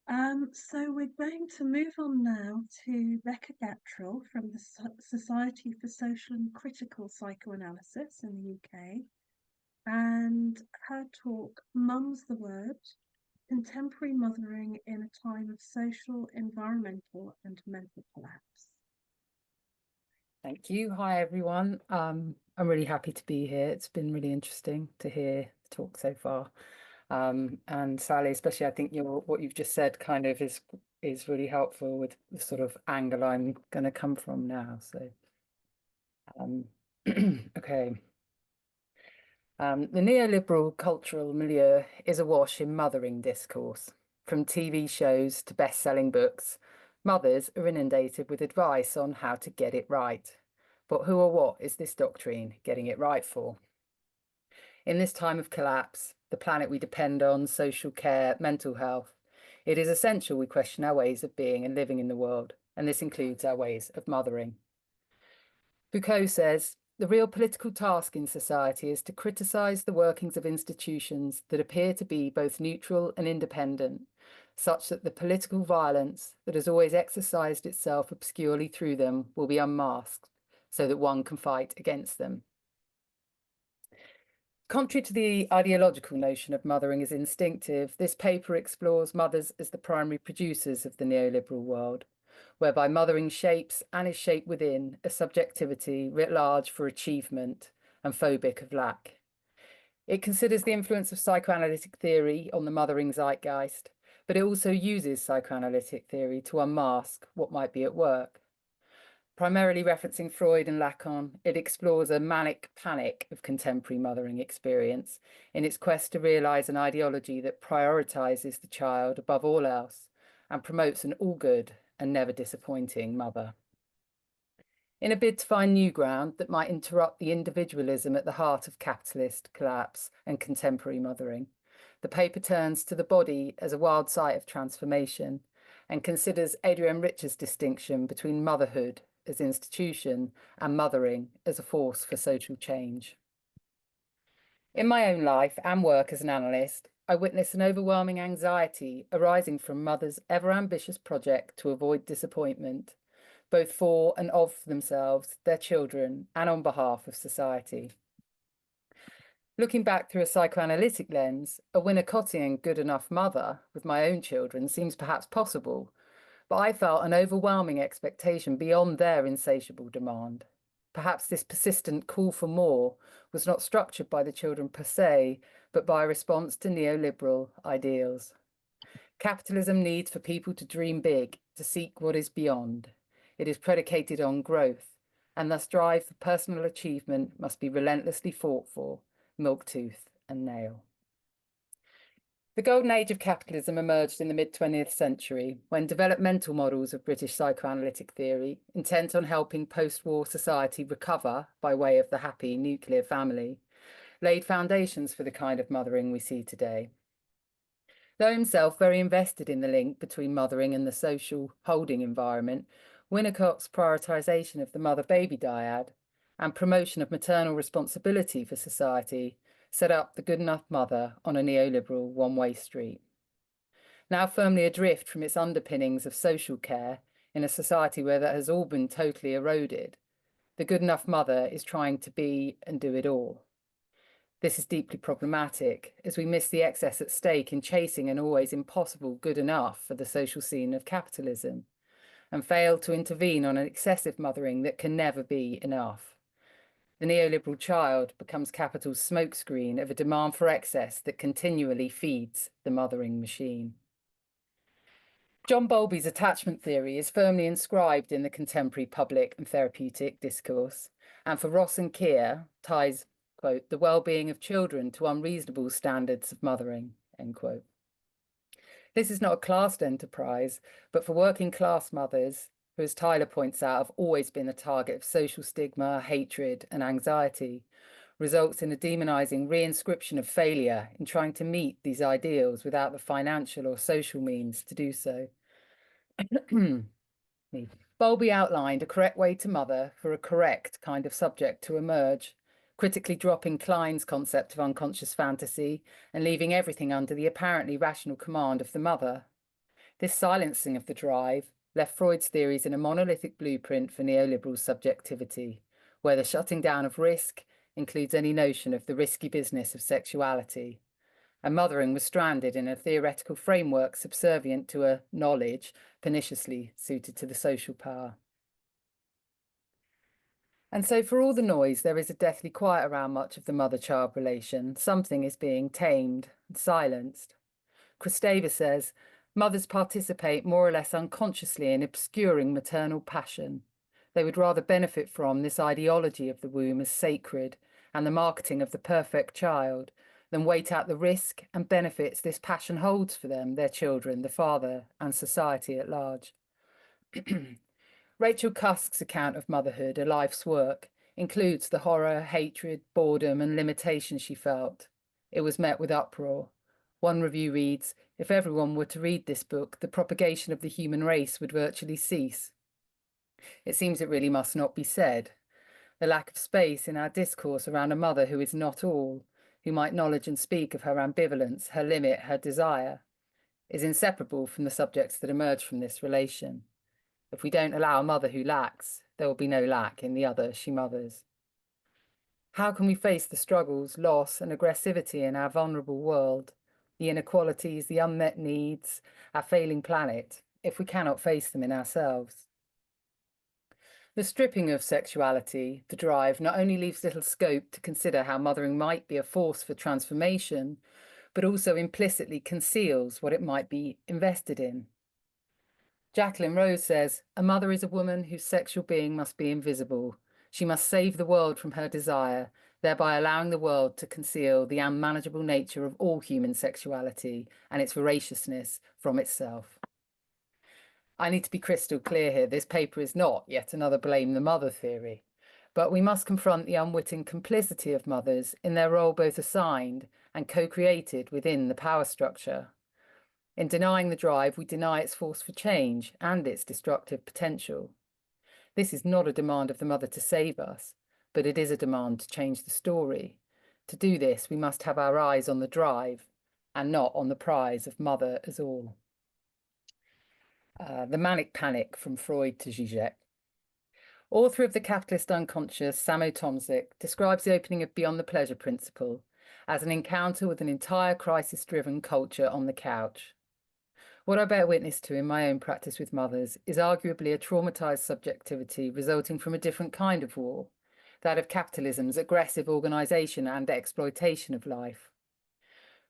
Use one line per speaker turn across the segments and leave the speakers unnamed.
So we're going to move on now to Becca Gatrell from the Society for Social and Critical Psychoanalysis in the UK, and her talk, Mum's the Word, Contemporary Mothering in a Time of Social, Environmental and Mental Collapse.
Thank you. Hi, everyone. I'm really happy to be here. It's been really interesting to hear the talk so far. And Sally, especially, I think what you've just said kind of is really helpful with the sort of angle I'm going to come from now. So, okay. The neoliberal cultural milieu is awash in mothering discourse. From TV shows to best-selling books, mothers are inundated with advice on how to get it right. But who or what is this doctrine getting it right for? In this time of collapse, the planet we depend on, social care, mental health, it is essential we question our ways of being and living in the world, and this includes our ways of mothering. Foucault says, the real political task in society is to criticise the workings of institutions that appear to be both neutral and independent, such that the political violence that has always exercised itself obscurely through them will be unmasked, so that one can fight against them. Contrary to the ideological notion of mothering as instinctive, this paper explores mothers as the primary producers of the neoliberal world, whereby mothering shapes and is shaped within a subjectivity writ large for achievement and phobic of lack. It considers the influence of psychoanalytic theory on the mothering zeitgeist, but it also uses psychoanalytic theory to unmask what might be at work. Primarily referencing Freud and Lacan, it explores a manic panic of contemporary mothering experience in its quest to realise an ideology that prioritises the child above all else and promotes an all-good and never disappointing mother. In a bid to find new ground that might interrupt the individualism at the heart of capitalist collapse and contemporary mothering, the paper turns to the body as a wild site of transformation and considers Adrienne Rich's distinction between motherhood as institution and mothering as a force for social change. In my own life and work as an analyst, I witness an overwhelming anxiety arising from mothers' ever-ambitious project to avoid disappointment, both for and of themselves, their children, and on behalf of society. Looking back through a psychoanalytic lens, a Winnicottian good enough mother with my own children seems perhaps possible, but I felt an overwhelming expectation beyond their insatiable demand. Perhaps this persistent call for more was not structured by the children per se, but by a response to neoliberal ideals. Capitalism needs for people to dream big, to seek what is beyond. It is predicated on growth, and thus drive for personal achievement must be relentlessly fought for, milk tooth and nail. The golden age of capitalism emerged in the mid-20th century when developmental models of British psychoanalytic theory, intent on helping post-war society recover by way of the happy nuclear family, laid foundations for the kind of mothering we see today. Though himself very invested in the link between mothering and the social holding environment, Winnicott's prioritisation of the mother-baby dyad and promotion of maternal responsibility for society set up the good enough mother on a neoliberal one-way street. Now firmly adrift from its underpinnings of social care in a society where that has all been totally eroded, the good enough mother is trying to be and do it all. This is deeply problematic as we miss the excess at stake in chasing an always impossible good enough for the social scene of capitalism and fail to intervene on an excessive mothering that can never be enough. The neoliberal child becomes capital's smokescreen of a demand for excess that continually feeds the mothering machine. John Bowlby's attachment theory is firmly inscribed in the contemporary public and therapeutic discourse, and for Ross and Keir ties, quote, the well-being of children to unreasonable standards of mothering, end quote. This is not a classed enterprise, but for working class mothers, who, as Tyler points out, have always been a target of social stigma, hatred, and anxiety, results in a demonizing reinscription of failure in trying to meet these ideals without the financial or social means to do so. Bowlby outlined a correct way to mother for a correct kind of subject to emerge, critically dropping Klein's concept of unconscious fantasy and leaving everything under the apparently rational command of the mother. This silencing of the drive left Freud's theories in a monolithic blueprint for neoliberal subjectivity, where the shutting down of risk includes any notion of the risky business of sexuality, and mothering was stranded in a theoretical framework subservient to a knowledge perniciously suited to the social power. And so for all the noise, there is a deathly quiet around much of the mother-child relation. Something is being tamed and silenced. Kristeva says, mothers participate more or less unconsciously in obscuring maternal passion. They would rather benefit from this ideology of the womb as sacred and the marketing of the perfect child than wait out the risk and benefits this passion holds for them, their children, the father, and society at large. Rachel Cusk's account of motherhood, A Life's Work, includes the horror, hatred, boredom, and limitation she felt. It was met with uproar. One review reads, if everyone were to read this book, the propagation of the human race would virtually cease. It seems it really must not be said. The lack of space in our discourse around a mother who is not all, who might acknowledge and speak of her ambivalence, her limit, her desire, is inseparable from the subjects that emerge from this relation. If we don't allow a mother who lacks, there will be no lack in the other she mothers. How can we face the struggles, loss, and aggressivity in our vulnerable world, the inequalities, the unmet needs, our failing planet, if we cannot face them in ourselves? The stripping of sexuality, the drive, not only leaves little scope to consider how mothering might be a force for transformation, but also implicitly conceals what it might be invested in. Jacqueline Rose says, a mother is a woman whose sexual being must be invisible. She must save the world from her desire, thereby allowing the world to conceal the unmanageable nature of all human sexuality and its voraciousness from itself. I need to be crystal clear here. This paper is not yet another blame the mother theory, but we must confront the unwitting complicity of mothers in their role both assigned and co-created within the power structure. In denying the drive, we deny its force for change and its destructive potential. This is not a demand of the mother to save us, but it is a demand to change the story. To do this, we must have our eyes on the drive and not on the prize of mother as all. The Manic Panic, from Freud to Zizek. Author of The Capitalist Unconscious, Samo Tomczyk, describes the opening of Beyond the Pleasure Principle as an encounter with an entire crisis-driven culture on the couch. What I bear witness to in my own practice with mothers is arguably a traumatized subjectivity resulting from a different kind of war, that of capitalism's aggressive organization and exploitation of life.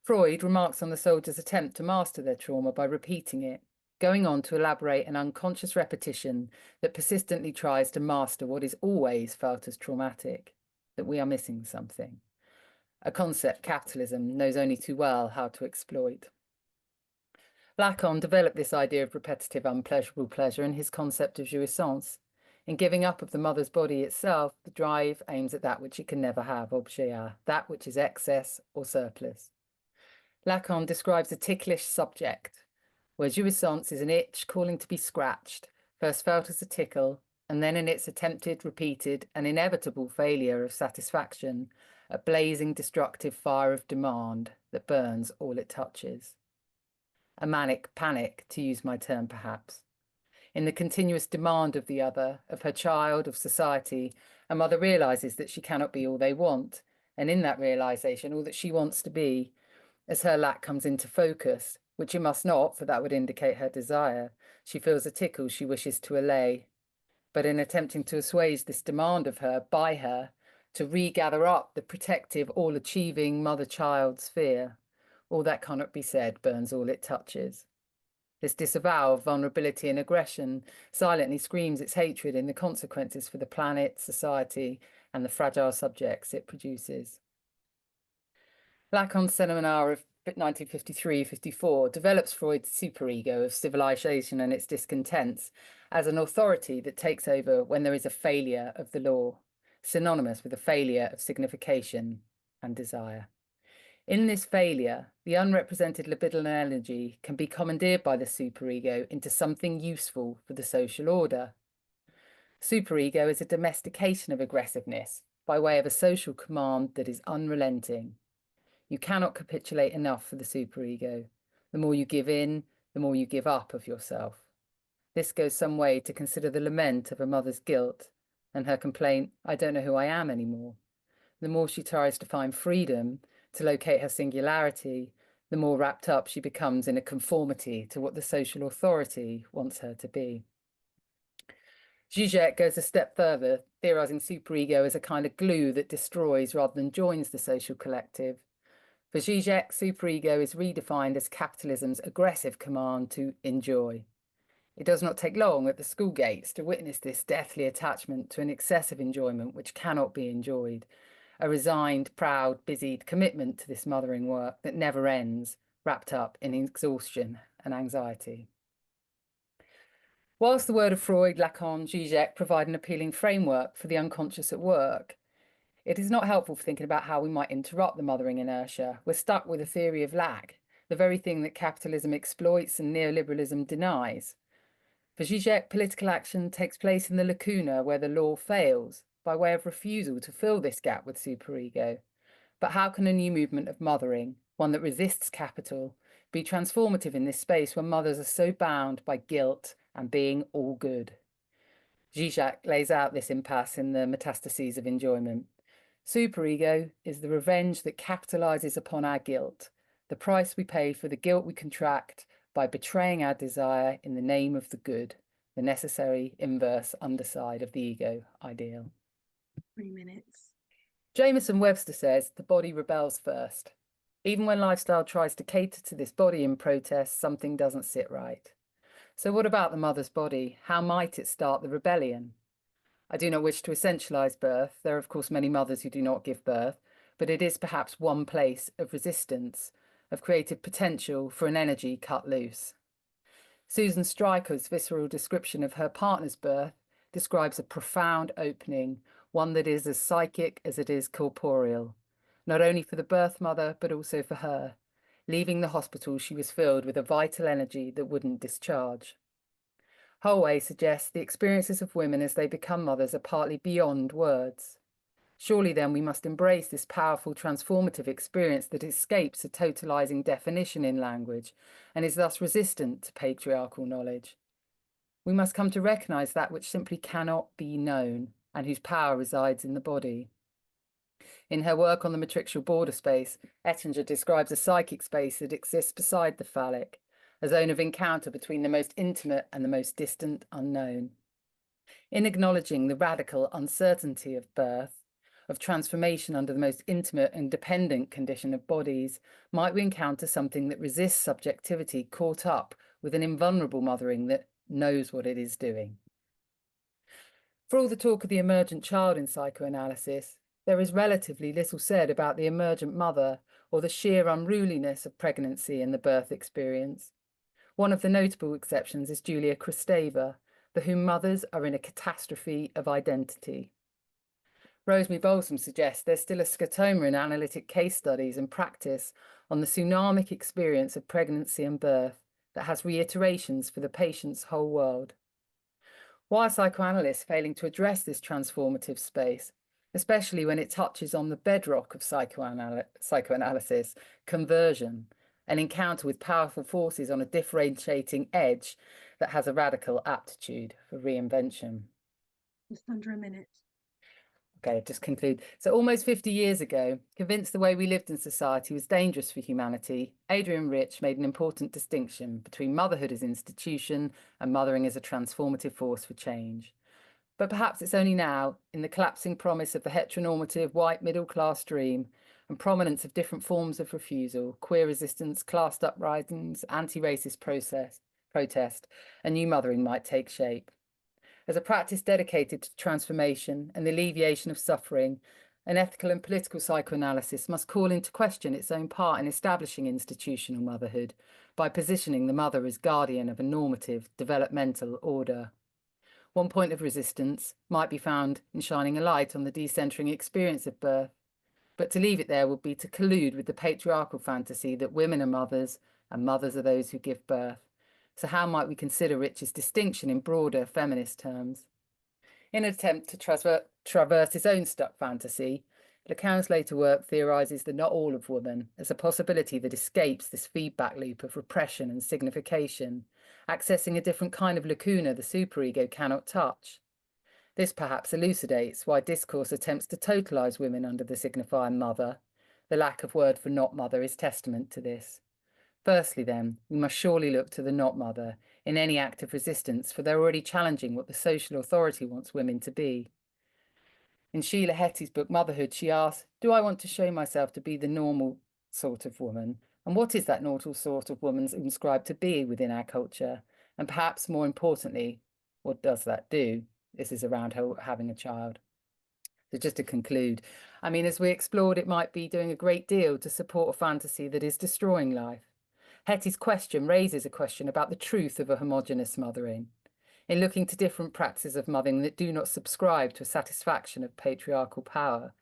Freud remarks on the soldiers' attempt to master their trauma by repeating it, going on to elaborate an unconscious repetition that persistently tries to master what is always felt as traumatic, that we are missing something, a concept capitalism knows only too well how to exploit. Lacan developed this idea of repetitive unpleasurable pleasure in his concept of jouissance. In giving up of the mother's body itself, the drive aims at that which it can never have, objet, that which is excess or surplus. Lacan describes a ticklish subject, where jouissance is an itch calling to be scratched, first felt as a tickle, and then in its attempted, repeated, and inevitable failure of satisfaction, a blazing, destructive fire of demand that burns all it touches. A manic panic, to use my term perhaps. In the continuous demand of the other, of her child, of society, a mother realises that she cannot be all they want, and in that realisation, all that she wants to be, as her lack comes into focus, which it must not, for that would indicate her desire, she feels a tickle she wishes to allay. But in attempting to assuage this demand of her, by her, to regather up the protective, all-achieving mother-child sphere, all that cannot be said burns all it touches. This disavowal of vulnerability and aggression silently screams its hatred in the consequences for the planet, society, and the fragile subjects it produces. Lacan's seminar of 1953-54 develops Freud's superego of civilization and its discontents as an authority that takes over when there is a failure of the law, synonymous with a failure of signification and desire. In this failure, the unrepresented libidinal energy can be commandeered by the superego into something useful for the social order. Superego is a domestication of aggressiveness by way of a social command that is unrelenting. You cannot capitulate enough for the superego. The more you give in, the more you give up of yourself. This goes some way to consider the lament of a mother's guilt and her complaint, I don't know who I am anymore. The more she tries to find freedom, to locate her singularity, the more wrapped up she becomes in a conformity to what the social authority wants her to be. Zizek goes a step further, theorising superego as a kind of glue that destroys rather than joins the social collective. For Zizek, superego is redefined as capitalism's aggressive command to enjoy. It does not take long at the school gates to witness this deathly attachment to an excessive enjoyment which cannot be enjoyed, a resigned, proud, busied commitment to this mothering work that never ends, wrapped up in exhaustion and anxiety. Whilst the word of Freud, Lacan, Zizek provide an appealing framework for the unconscious at work, it is not helpful for thinking about how we might interrupt the mothering inertia. We're stuck with a theory of lag, the very thing that capitalism exploits and neoliberalism denies. For Zizek, political action takes place in the lacuna where the law fails, by way of refusal to fill this gap with superego. But how can a new movement of mothering, one that resists capital, be transformative in this space where mothers are so bound by guilt and being all good? Zizek lays out this impasse in the Metastases of Enjoyment. Superego is the revenge that capitalizes upon our guilt, the price we pay for the guilt we contract by betraying our desire in the name of the good, the necessary inverse underside of the ego ideal.
3 minutes.
Jameson Webster says the body rebels first. Even when lifestyle tries to cater to this body in protest, something doesn't sit right. So what about the mother's body? How might it start the rebellion? I do not wish to essentialise birth. There are, of course, many mothers who do not give birth, but it is perhaps one place of resistance, of creative potential for an energy cut loose. Susan Stryker's visceral description of her partner's birth describes a profound opening, one that is as psychic as it is corporeal, not only for the birth mother, but also for her. Leaving the hospital, she was filled with a vital energy that wouldn't discharge. Holway suggests the experiences of women as they become mothers are partly beyond words. Surely then we must embrace this powerful transformative experience that escapes a totalizing definition in language and is thus resistant to patriarchal knowledge. We must come to recognize that which simply cannot be known and whose power resides in the body. In her work on the matrixual border space, Ettinger describes a psychic space that exists beside the phallic, a zone of encounter between the most intimate and the most distant unknown. In acknowledging the radical uncertainty of birth, of transformation under the most intimate and dependent condition of bodies, might we encounter something that resists subjectivity caught up with an invulnerable mothering that knows what it is doing? For all the talk of the emergent child in psychoanalysis, there is relatively little said about the emergent mother or the sheer unruliness of pregnancy and the birth experience. One of the notable exceptions is Julia Kristeva, for whom mothers are in a catastrophe of identity. Rosemary Balsam suggests there's still a scotoma in analytic case studies and practice on the tsunamic experience of pregnancy and birth that has reiterations for the patient's whole world. Why are psychoanalysts failing to address this transformative space, especially when it touches on the bedrock of psychoanalysis, conversion, an encounter with powerful forces on a differentiating edge that has a radical aptitude for reinvention?
Just under a minute.
Okay, just conclude. So almost 50 years ago, convinced the way we lived in society was dangerous for humanity, Adrian Rich made an important distinction between motherhood as institution and mothering as a transformative force for change. But perhaps it's only now, in the collapsing promise of the heteronormative white middle-class dream and prominence of different forms of refusal, queer resistance, class uprisings, anti-racist protest, a new mothering might take shape. As a practice dedicated to transformation and the alleviation of suffering, an ethical and political psychoanalysis must call into question its own part in establishing institutional motherhood by positioning the mother as guardian of a normative, developmental order. One point of resistance might be found in shining a light on the decentering experience of birth, but to leave it there would be to collude with the patriarchal fantasy that women are mothers and mothers are those who give birth. So how might we consider Rich's distinction in broader feminist terms? In an attempt to traverse his own stuck fantasy, Lacan's later work theorizes the not all of woman as a possibility that escapes this feedback loop of repression and signification, accessing a different kind of lacuna the superego cannot touch. This perhaps elucidates why discourse attempts to totalize women under the signifier mother. The lack of word for not mother is testament to this. Firstly, then, we must surely look to the not mother in any act of resistance, for they're already challenging what the social authority wants women to be. In Sheila Hetty's book Motherhood, she asks, do I want to show myself to be the normal sort of woman? And what is that normal sort of woman inscribed to be within our culture? And perhaps more importantly, what does that do? This is around her having a child. So just to conclude, I mean, as we explored, it might be doing a great deal to support a fantasy that is destroying life. Hetty's question raises a question about the truth of a homogenous mothering. In looking to different practices of mothering that do not subscribe to a satisfaction of patriarchal power,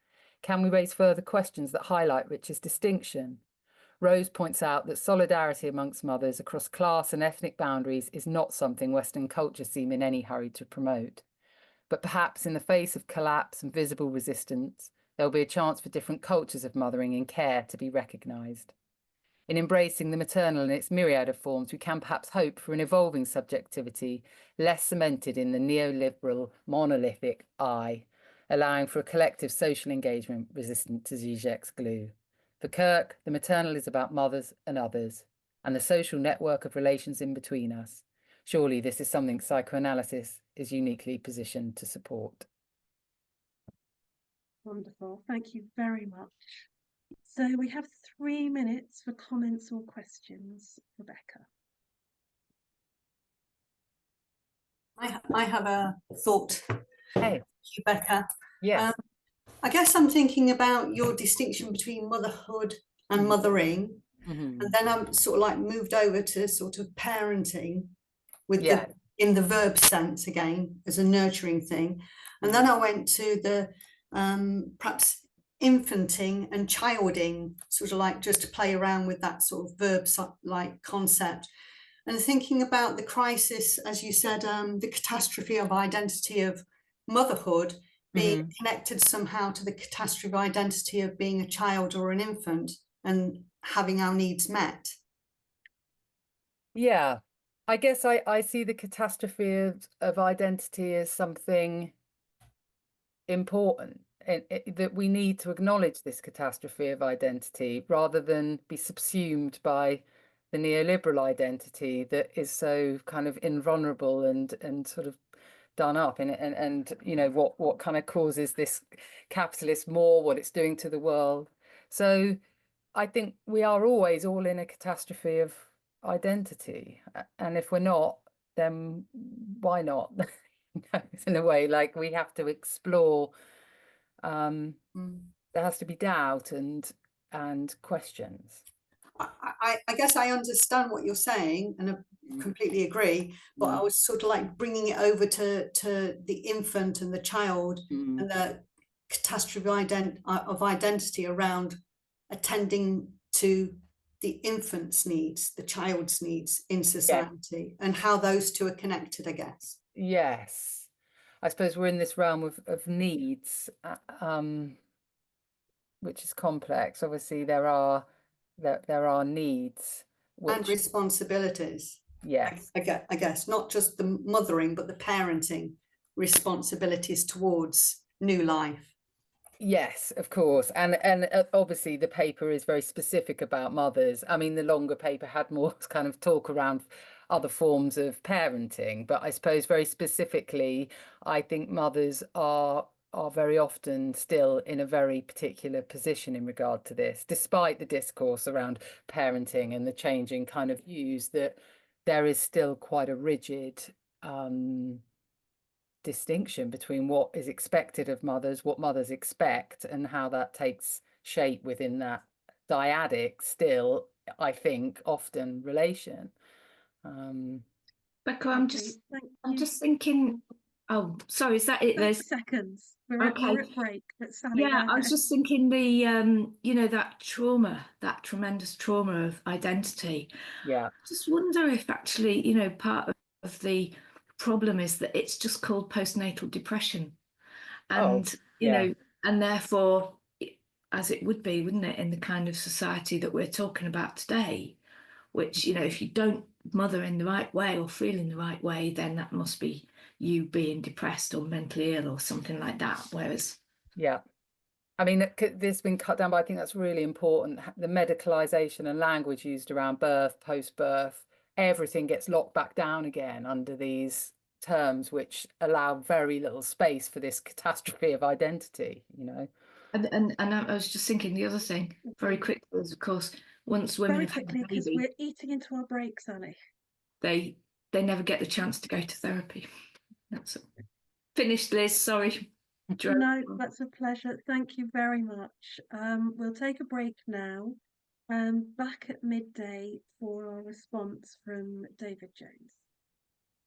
can we raise further questions that highlight Richard's distinction? Rose points out that solidarity amongst mothers across class and ethnic boundaries is not something Western culture seem in any hurry to promote. But perhaps in the face of collapse and visible resistance, there will be a chance for different cultures of mothering and care to be recognised. In embracing the maternal in its myriad of forms, we can perhaps hope for an evolving subjectivity, less cemented in the neoliberal, monolithic I, allowing for a collective social engagement resistant to Zizek's glue. For Kirk, the maternal is about mothers and others, and the social network of relations in between us. Surely this is something psychoanalysis is uniquely positioned to support.
Wonderful. Thank you very much. So we have 3 minutes for comments or questions, Rebecca.
I have a thought.
Hey,
Becca.
yes.
I guess I'm thinking about your distinction between motherhood and mothering, and then I'm sort of like moved over to sort of parenting with in the verb sense again as a nurturing thing, and then I went to the perhaps infanting and childing, sort of like just to play around with that sort of verb like concept, and thinking about the crisis, as you said, the catastrophe of identity of motherhood being connected somehow to the catastrophe of identity of being a child or an infant and having our needs met.
Yeah, I guess I see the catastrophe of identity as something important, that we need to acknowledge this catastrophe of identity rather than be subsumed by the neoliberal identity that is so kind of invulnerable and sort of done up and you know what kind of causes this capitalist war, what it's doing to the world. So I think we are always all in a catastrophe of identity, and if we're not, then why not? In a way, like we have to explore. There has to be doubt and questions.
I guess I understand what you're saying and I completely agree, but I was sort of like bringing it over to the infant and the child and the catastrophe of identity around attending to the infant's needs, the child's needs in society, and how those two are connected, I guess.
Yes, I suppose we're in this realm of needs, which is complex. Obviously, there are needs
and responsibilities.
Yes,
I guess not just the mothering, but the parenting responsibilities towards new life.
Yes, of course, and obviously the paper is very specific about mothers. I mean, the longer paper had more kind of talk around other forms of parenting, but I suppose very specifically, I think mothers are very often still in a very particular position in regard to this, despite the discourse around parenting and the changing kind of views, that there is still quite a rigid distinction between what is expected of mothers, what mothers expect, and how that takes shape within that dyadic, still, I think, often relation.
Becca, I'm just thinking. Oh, sorry, is that it?
30 seconds. We're at break. But Sally,
yeah, I was just thinking the you know, that trauma, that tremendous trauma of identity.
Yeah.
Just wonder if actually, you know, part of the problem is that it's just called postnatal depression, and you know, and therefore as it would be, wouldn't it, in the kind of society that we're talking about today, which, you know, if you don't mother in the right way or feel in the right way, then that must be you being depressed or mentally ill or something like that. Whereas,
yeah, I mean, this has been cut down, but I think that's really important. The medicalization and language used around birth, post-birth, everything gets locked back down again under these terms, which allow very little space for this catastrophe of identity, you know.
And I was just thinking the other thing very quickly is, of course, once women
Very
have had a
quickly, because
baby,
we're eating into our breaks, Annie.
they never get the chance to go to therapy. That's it. Finished, Liz. Sorry.
No, that's a pleasure. Thank you very much. We'll take a break now. Back at midday for our response from David Jones.